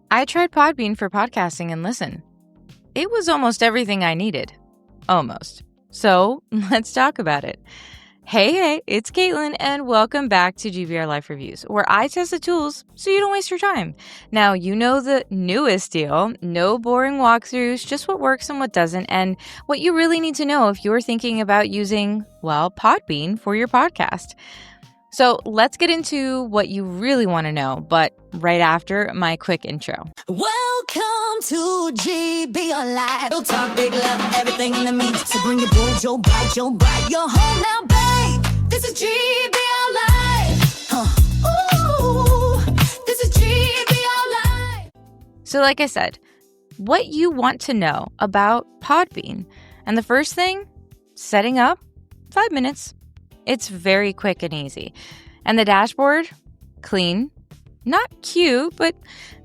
I tried Podbean for podcasting and listen. It was almost everything I needed. Almost. So let's talk about it. Hey, it's Caitlin, and welcome back to GBRLIFE Reviews, where I test the tools so you don't waste your time. Now, you know the newest deal, no boring walkthroughs, just what works and what doesn't, and what you really need to know if you're thinking about using, Podbean for your podcast. So let's get into what you really want to know, but right after my quick intro. Welcome to GBRLIFE. We'll talk big love, everything in the mix. So bring your board, your bite, your home now, babe. This is GBRLIFE. Ooh, this is GBRLIFE. So like I said, what you want to know about Podbean. And the first thing, setting up, 5 minutes. It's very quick and easy. And the dashboard, clean. Not cute, but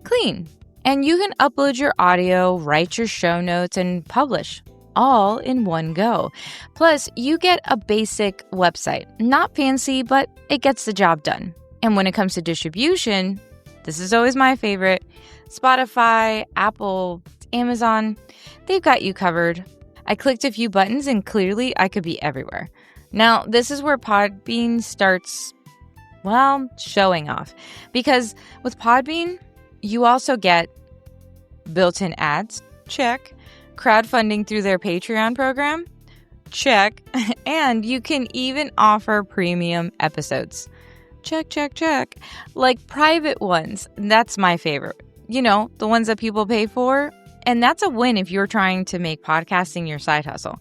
clean. And you can upload your audio, write your show notes, and publish all in one go. Plus, you get a basic website. Not fancy, but it gets the job done. And when it comes to distribution, this is always my favorite. Spotify, Apple, Amazon, they've got you covered. I clicked a few buttons and clearly I could be everywhere. Now, this is where Podbean starts, showing off. Because with Podbean, you also get built-in ads, check. Crowdfunding through their Patreon program, check. And you can even offer premium episodes. Check. Like private ones, that's my favorite. You know, the ones that people pay for. And that's a win if you're trying to make podcasting your side hustle.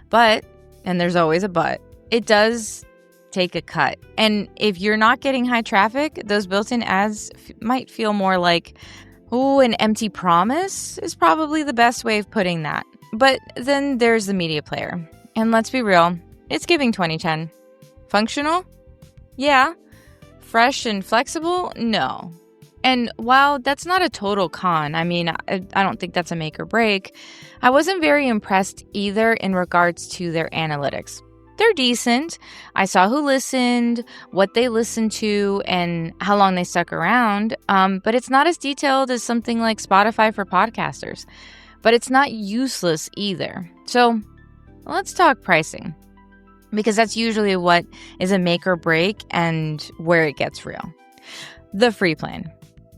But, and there's always a but, it does take a cut. And if you're not getting high traffic, those built-in ads might feel more like, an empty promise is probably the best way of putting that. But then there's the media player. And let's be real, it's giving 2010. Functional? Yeah. Fresh and flexible? No. And while that's not a total con, I don't think that's a make or break, I wasn't very impressed either in regards to their analytics. They're decent. I saw who listened, what they listened to, and how long they stuck around. But it's not as detailed as something like Spotify for podcasters. But it's not useless either. So let's talk pricing, because that's usually what is a make or break and where it gets real. The free plan.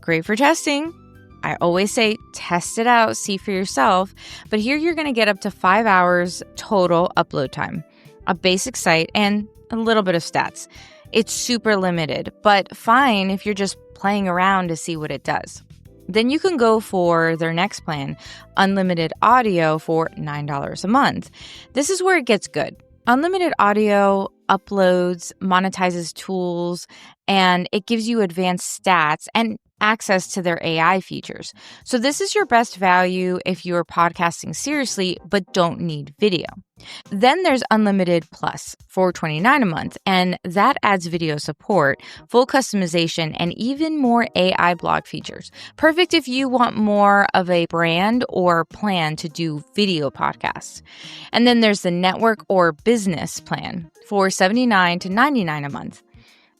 Great for testing. I always say test it out, see for yourself. But here you're going to get up to 5 hours total upload time, a basic site, and a little bit of stats. It's super limited, but fine if you're just playing around to see what it does. Then you can go for their next plan, unlimited audio for $9 a month. This is where it gets good. Unlimited audio uploads, monetizes tools, and it gives you advanced stats and access to their AI features. So this is your best value if you're podcasting seriously but don't need video. Then there's Unlimited Plus for $29 a month, and that adds video support, full customization, and even more AI blog features. Perfect if you want more of a brand or plan to do video podcasts. And then there's the Network or Business plan for $79 to $99 a month.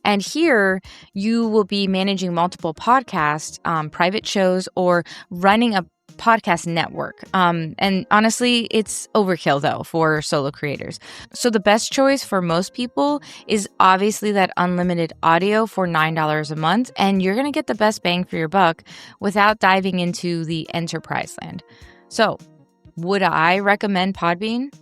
And here you will be managing multiple podcasts, private shows, or running a podcast network. And honestly, it's overkill though for solo creators. So the best choice for most people is obviously that unlimited audio for $9 a month. And you're going to get the best bang for your buck without diving into the enterprise land. So would I recommend Podbean?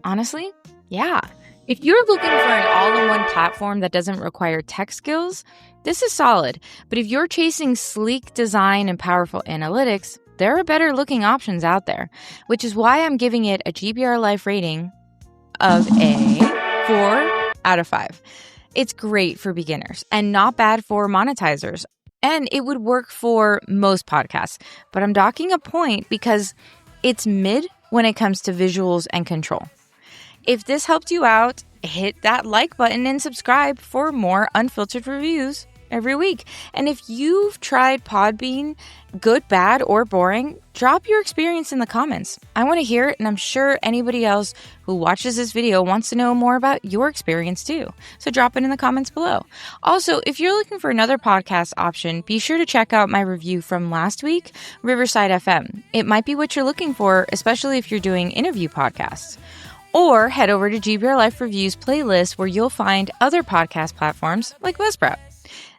Honestly, yeah. If you're looking for an all-in-one platform that doesn't require tech skills, this is solid. But if you're chasing sleek design and powerful analytics, there are better looking options out there, which is why I'm giving it a GBRLIFE rating of a 4 out of 5. It's great for beginners and not bad for monetizers. And it would work for most podcasts. But I'm docking a point because it's mid when it comes to visuals and control. If this helped you out, hit that like button and subscribe for more unfiltered reviews every week. And if you've tried Podbean, good, bad, or boring, drop your experience in the comments. I want to hear it, and I'm sure anybody else who watches this video wants to know more about your experience too. So drop it in the comments below. Also, if you're looking for another podcast option, be sure to check out my review from last week, Riverside FM. It might be what you're looking for, especially if you're doing interview podcasts. Or head over to GBRLIFE Reviews playlist where you'll find other podcast platforms like Buzzsprout.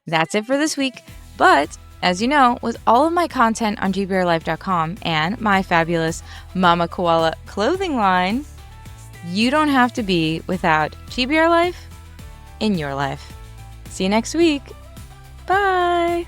That's it for this week. But as you know, with all of my content on GBRLIFE.com and my fabulous Mama Koala clothing line, you don't have to be without GBR Life in your life. See you next week. Bye.